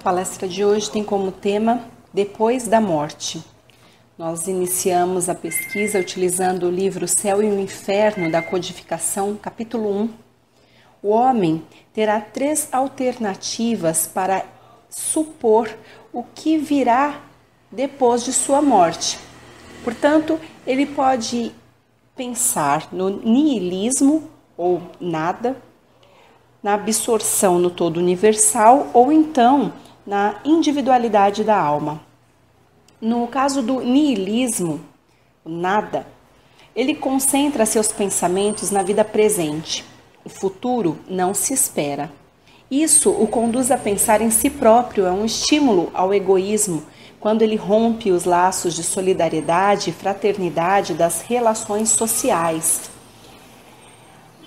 A palestra de hoje tem como tema Depois da Morte. Nós iniciamos a pesquisa utilizando o livro Céu e o Inferno da Codificação, capítulo 1. O homem terá 3 alternativas para supor o que virá depois de sua morte. Portanto, ele pode pensar no niilismo ou nada, na absorção no todo universal ou então na individualidade da alma. No caso do niilismo, o nada, ele concentra seus pensamentos na vida presente. O futuro não se espera. Isso o conduz a pensar em si próprio, é um estímulo ao egoísmo, quando ele rompe os laços de solidariedade e fraternidade das relações sociais.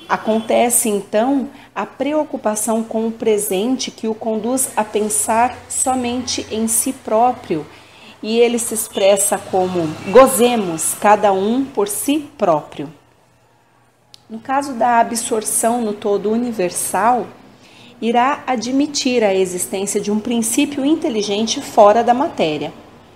Acontece então a preocupação com o presente que o conduz a pensar somente em si próprio, e ele se expressa como gozemos cada um por si próprio. No caso da absorção no todo universal, irá admitir a existência de um princípio inteligente fora da matéria.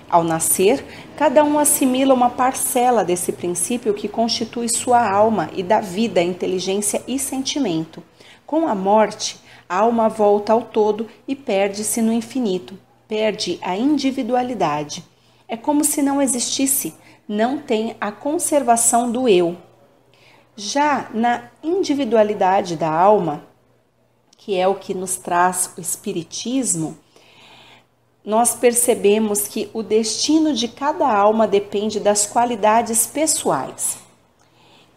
Ao nascer, cada um assimila uma parcela desse princípio que constitui sua alma e dá vida, inteligência e sentimento. Com a morte, a alma volta ao todo e perde-se no infinito, perde a individualidade. É como se não existisse, não tem a conservação do eu. Já na individualidade da alma, que é o que nos traz o Espiritismo, nós percebemos que o destino de cada alma depende das qualidades pessoais.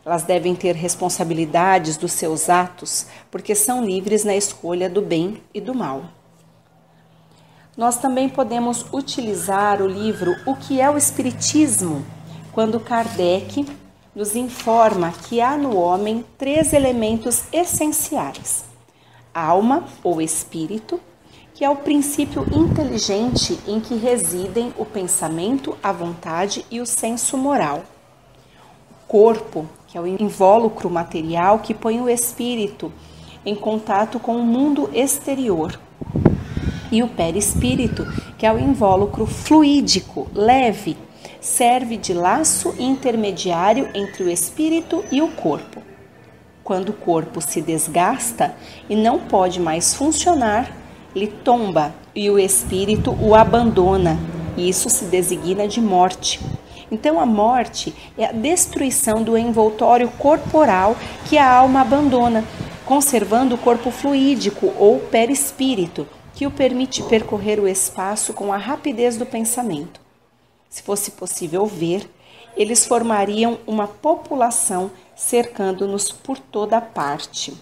Elas devem ter responsabilidades dos seus atos, porque são livres na escolha do bem e do mal. Nós também podemos utilizar o livro O que é o Espiritismo, quando Kardec nos informa que há no homem 3 elementos essenciais: alma ou espírito, que é o princípio inteligente em que residem o pensamento, a vontade e o senso moral. O corpo, que é o invólucro material que põe o espírito em contato com o mundo exterior. E o perispírito, que é o invólucro fluídico, leve, serve de laço intermediário entre o espírito e o corpo. Quando o corpo se desgasta e não pode mais funcionar, ele tomba e o espírito o abandona, e isso se designa de morte. Então a morte é a destruição do envoltório corporal que a alma abandona, conservando o corpo fluídico ou perispírito, que o permite percorrer o espaço com a rapidez do pensamento. Se fosse possível ver, eles formariam uma população cercando-nos por toda parte.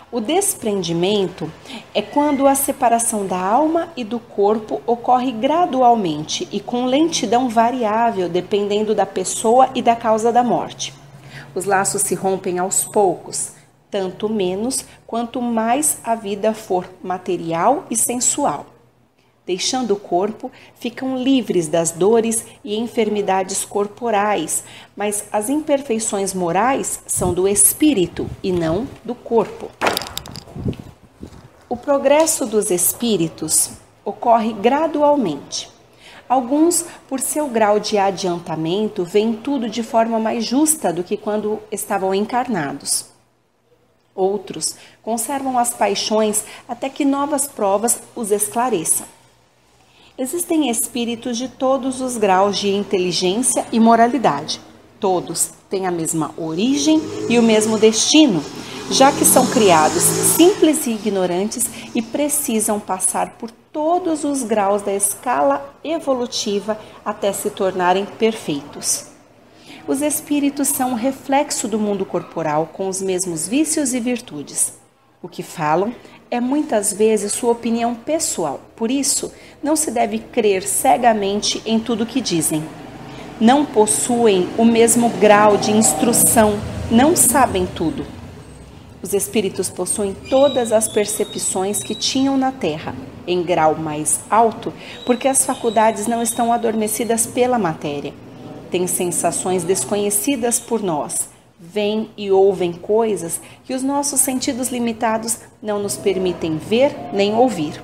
O desprendimento é quando a separação da alma e do corpo ocorre gradualmente e com lentidão variável, dependendo da pessoa e da causa da morte. Os laços se rompem aos poucos, tanto menos quanto mais a vida for material e sensual. Deixando o corpo, ficam livres das dores e enfermidades corporais, mas as imperfeições morais são do espírito e não do corpo. O progresso dos espíritos ocorre gradualmente. Alguns, por seu grau de adiantamento, veem tudo de forma mais justa do que quando estavam encarnados. Outros conservam as paixões até que novas provas os esclareçam. Existem espíritos de todos os graus de inteligência e moralidade. Todos têm a mesma origem e o mesmo destino, já que são criados simples e ignorantes e precisam passar por todos os graus da escala evolutiva até se tornarem perfeitos. Os espíritos são um reflexo do mundo corporal com os mesmos vícios e virtudes. O que falam é muitas vezes sua opinião pessoal, por isso não se deve crer cegamente em tudo que dizem. Não possuem o mesmo grau de instrução, não sabem tudo. Os espíritos possuem todas as percepções que tinham na Terra, em grau mais alto, porque as faculdades não estão adormecidas pela matéria. Têm sensações desconhecidas por nós, veem e ouvem coisas que os nossos sentidos limitados não nos permitem ver nem ouvir.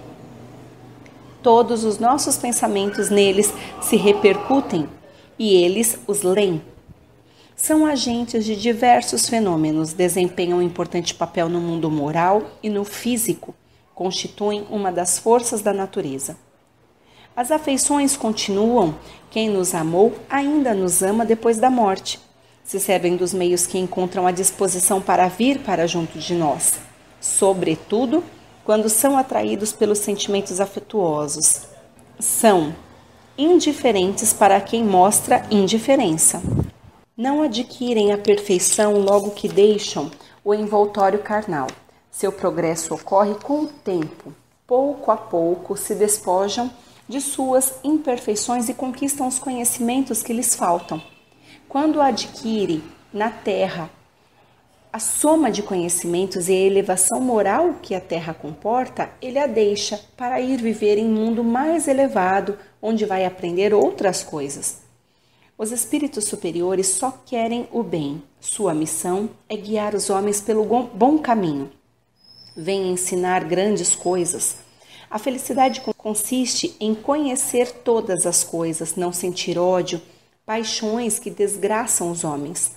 Todos os nossos pensamentos neles se repercutem e eles os leem. São agentes de diversos fenômenos, desempenham um importante papel no mundo moral e no físico, constituem uma das forças da natureza. As afeições continuam, quem nos amou ainda nos ama depois da morte. Se servem dos meios que encontram à disposição para vir para junto de nós, sobretudo quando são atraídos pelos sentimentos afetuosos. São indiferentes para quem mostra indiferença. Não adquirem a perfeição logo que deixam o envoltório carnal. Seu progresso ocorre com o tempo. Pouco a pouco se despojam de suas imperfeições e conquistam os conhecimentos que lhes faltam. Quando adquire na terra a soma de conhecimentos e a elevação moral que a terra comporta, ele a deixa para ir viver em um mundo mais elevado, onde vai aprender outras coisas. Os espíritos superiores só querem o bem. Sua missão é guiar os homens pelo bom caminho. Vem ensinar grandes coisas. A felicidade consiste em conhecer todas as coisas, não sentir ódio, paixões que desgraçam os homens.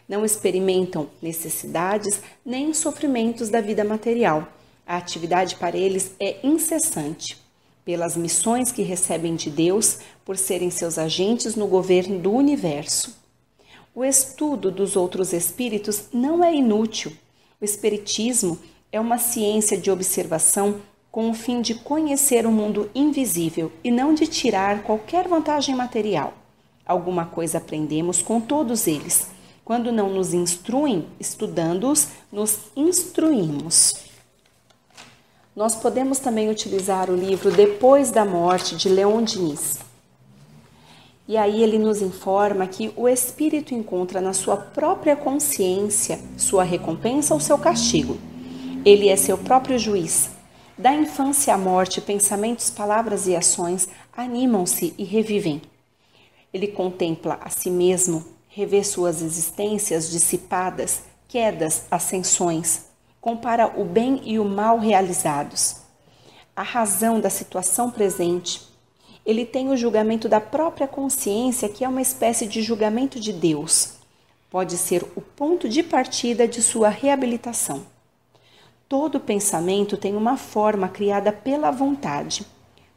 Não experimentam necessidades nem sofrimentos da vida material. A atividade para eles é incessante. Pelas missões que recebem de Deus, por serem seus agentes no governo do universo. O estudo dos outros espíritos não é inútil. O espiritismo é uma ciência de observação com o fim de conhecer o mundo invisível e não de tirar qualquer vantagem material. Alguma coisa aprendemos com todos eles. Quando não nos instruem, estudando-os, nos instruímos. Nós podemos também utilizar o livro Depois da Morte, de Leon Denis. E aí ele nos informa que o espírito encontra na sua própria consciência sua recompensa ou seu castigo. Ele é seu próprio juiz. Da infância à morte, pensamentos, palavras e ações animam-se e revivem. Ele contempla a si mesmo, revê suas existências dissipadas, quedas, ascensões, compara o bem e o mal realizados, a razão da situação presente. Ele tem o julgamento da própria consciência, que é uma espécie de julgamento de Deus. Pode ser o ponto de partida de sua reabilitação. Todo pensamento tem uma forma criada pela vontade.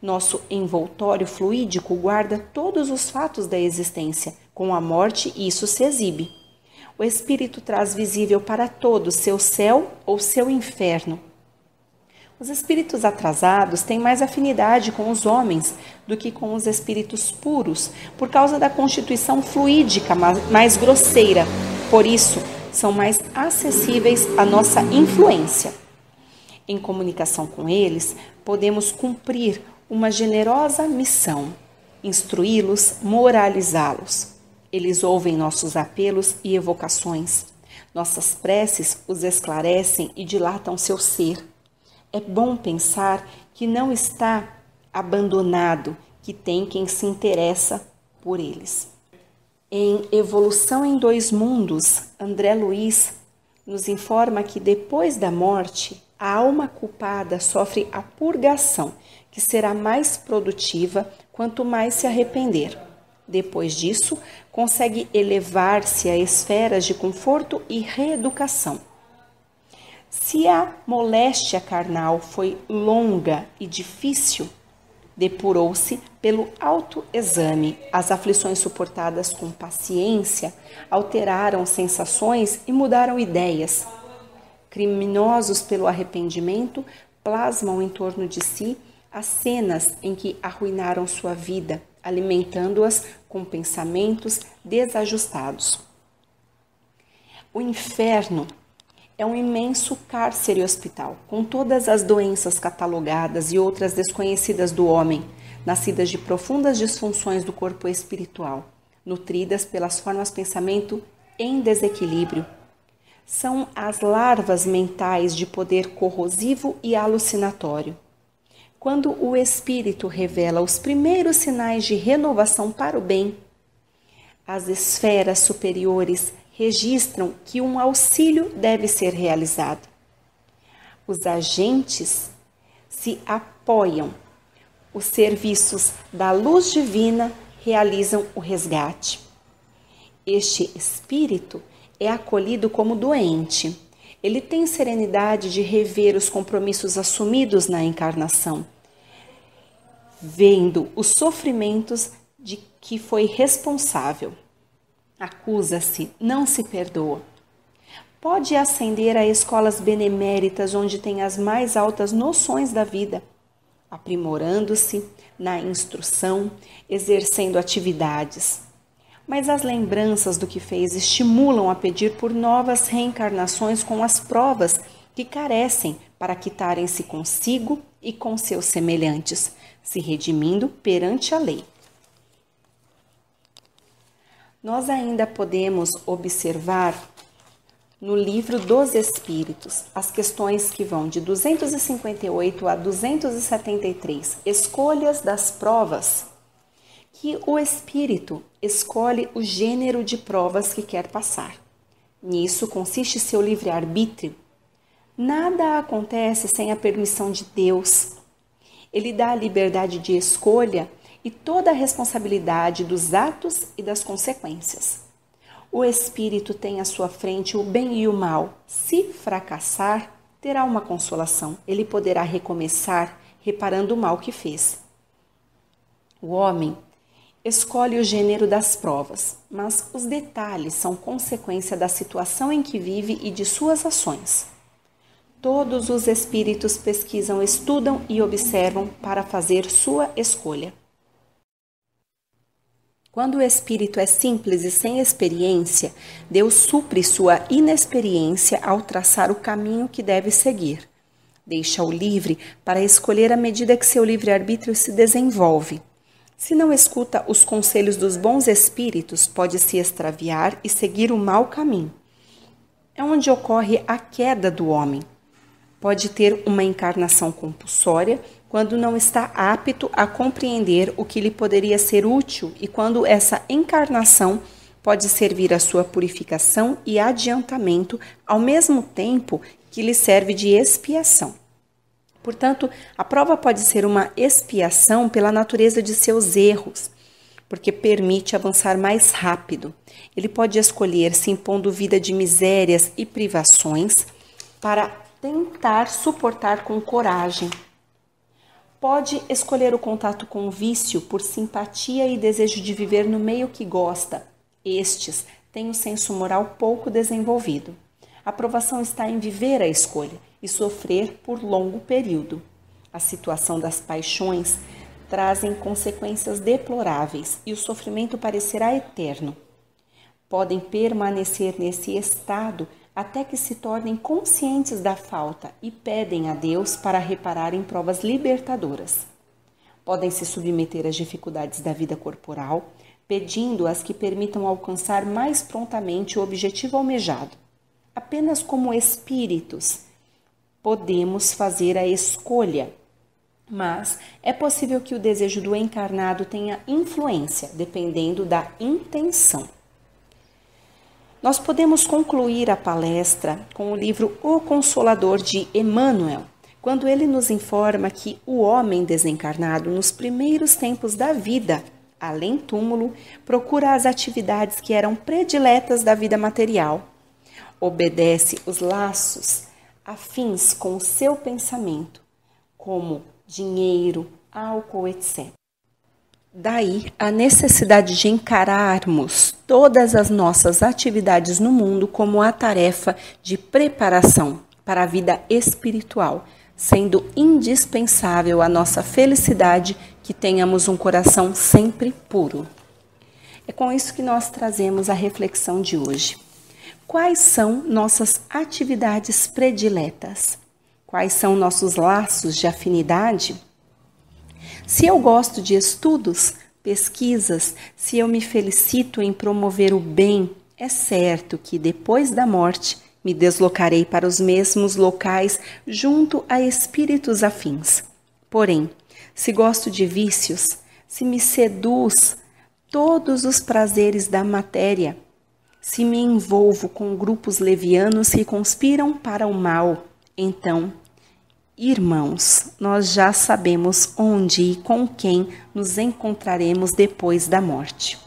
Nosso envoltório fluídico guarda todos os fatos da existência. Com a morte, isso se exibe. O espírito traz visível para todos seu céu ou seu inferno. Os espíritos atrasados têm mais afinidade com os homens do que com os espíritos puros, por causa da constituição fluídica mais grosseira. Por isso, são mais acessíveis à nossa influência. Em comunicação com eles, podemos cumprir uma generosa missão, instruí-los, moralizá-los. Eles ouvem nossos apelos e evocações. Nossas preces os esclarecem e dilatam seu ser. É bom pensar que não está abandonado, que tem quem se interessa por eles. Em Evolução em Dois Mundos, André Luiz nos informa que depois da morte, a alma culpada sofre a purgação, que será mais produtiva quanto mais se arrepender. Depois disso, consegue elevar-se a esferas de conforto e reeducação. Se a moléstia carnal foi longa e difícil, depurou-se pelo autoexame. As aflições suportadas com paciência alteraram sensações e mudaram ideias. Criminosos pelo arrependimento plasmam em torno de si as cenas em que arruinaram sua vida, alimentando-as com pensamentos desajustados. O inferno é um imenso cárcere hospital, com todas as doenças catalogadas e outras desconhecidas do homem, nascidas de profundas disfunções do corpo espiritual, nutridas pelas formas de pensamento em desequilíbrio. São as larvas mentais de poder corrosivo e alucinatório. Quando o espírito revela os primeiros sinais de renovação para o bem, as esferas superiores registram que um auxílio deve ser realizado. Os agentes se apoiam Os serviços da luz divina realizam o resgate. Este espírito é acolhido como doente. Ele tem serenidade de rever os compromissos assumidos na encarnação, vendo os sofrimentos de que foi responsável. Acusa-se, não se perdoa. Pode ascender a escolas beneméritas onde tem as mais altas noções da vida, aprimorando-se na instrução, exercendo atividades. Mas as lembranças do que fez estimulam a pedir por novas reencarnações com as provas que carecem para quitarem-se consigo e com seus semelhantes, se redimindo perante a lei. Nós ainda podemos observar no Livro dos Espíritos as questões que vão de 258 a 273, escolhas das provas, que o espírito escolhe o gênero de provas que quer passar. Nisso consiste seu livre-arbítrio. Nada acontece sem a permissão de Deus. Ele dá a liberdade de escolha e toda a responsabilidade dos atos e das consequências. O espírito tem à sua frente o bem e o mal. Se fracassar, terá uma consolação. Ele poderá recomeçar reparando o mal que fez. O homem escolhe o gênero das provas, mas os detalhes são consequência da situação em que vive e de suas ações. Todos os espíritos pesquisam, estudam e observam para fazer sua escolha. Quando o espírito é simples e sem experiência, Deus supre sua inexperiência ao traçar o caminho que deve seguir. Deixa-o livre para escolher à medida que seu livre-arbítrio se desenvolve. Se não escuta os conselhos dos bons espíritos, pode se extraviar e seguir o mau caminho. É onde ocorre a queda do homem. Pode ter uma encarnação compulsória quando não está apto a compreender o que lhe poderia ser útil e quando essa encarnação pode servir à sua purificação e adiantamento ao mesmo tempo que lhe serve de expiação. Portanto, a prova pode ser uma expiação pela natureza de seus erros, porque permite avançar mais rápido. Ele pode escolher se impondo vida de misérias e privações para tentar suportar com coragem. Pode escolher o contato com o vício por simpatia e desejo de viver no meio que gosta. Estes têm o senso moral pouco desenvolvido. A aprovação está em viver a escolha e sofrer por longo período. A situação das paixões trazem consequências deploráveis e o sofrimento parecerá eterno. Podem permanecer nesse estado até que se tornem conscientes da falta e pedem a Deus para reparar em provas libertadoras. Podem se submeter às dificuldades da vida corporal, pedindo as que permitam alcançar mais prontamente o objetivo almejado. Apenas como espíritos podemos fazer a escolha, mas é possível que o desejo do encarnado tenha influência, dependendo da intenção. Nós podemos concluir a palestra com o livro O Consolador de Emmanuel, quando ele nos informa que o homem desencarnado, nos primeiros tempos da vida, além túmulo, procura as atividades que eram prediletas da vida material, obedece os laços afins com o seu pensamento, como dinheiro, álcool, etc. Daí a necessidade de encararmos todas as nossas atividades no mundo como a tarefa de preparação para a vida espiritual, sendo indispensável à nossa felicidade que tenhamos um coração sempre puro. É com isso que nós trazemos a reflexão de hoje. Quais são nossas atividades prediletas? Quais são nossos laços de afinidade? Se eu gosto de estudos, pesquisas, se eu me felicito em promover o bem, é certo que depois da morte me deslocarei para os mesmos locais junto a espíritos afins. Porém, se gosto de vícios, se me seduz todos os prazeres da matéria, se me envolvo com grupos levianos que conspiram para o mal, então Irmãos, nós já sabemos onde e com quem nos encontraremos depois da morte.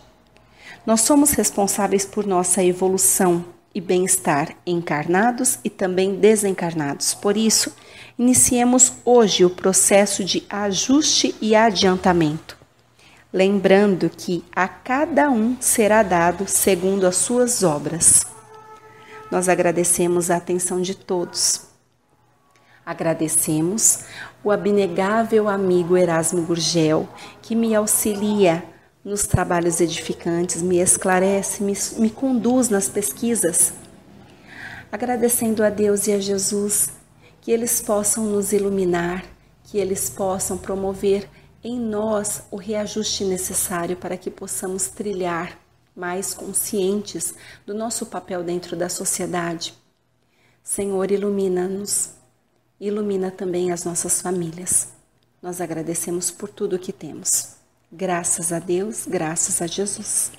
Nós somos responsáveis por nossa evolução e bem-estar encarnados e também desencarnados. Por isso, iniciemos hoje o processo de ajuste e adiantamento, lembrando que a cada um será dado segundo as suas obras. Nós agradecemos a atenção de todos. Agradecemos o abnegável amigo Erasmo Gurgel, que me auxilia nos trabalhos edificantes, me esclarece, me conduz nas pesquisas. Agradecendo a Deus e a Jesus, que eles possam nos iluminar, que eles possam promover em nós o reajuste necessário para que possamos trilhar mais conscientes do nosso papel dentro da sociedade. Senhor, ilumina-nos. Ilumina também as nossas famílias. Nós agradecemos por tudo o que temos. Graças a Deus, graças a Jesus.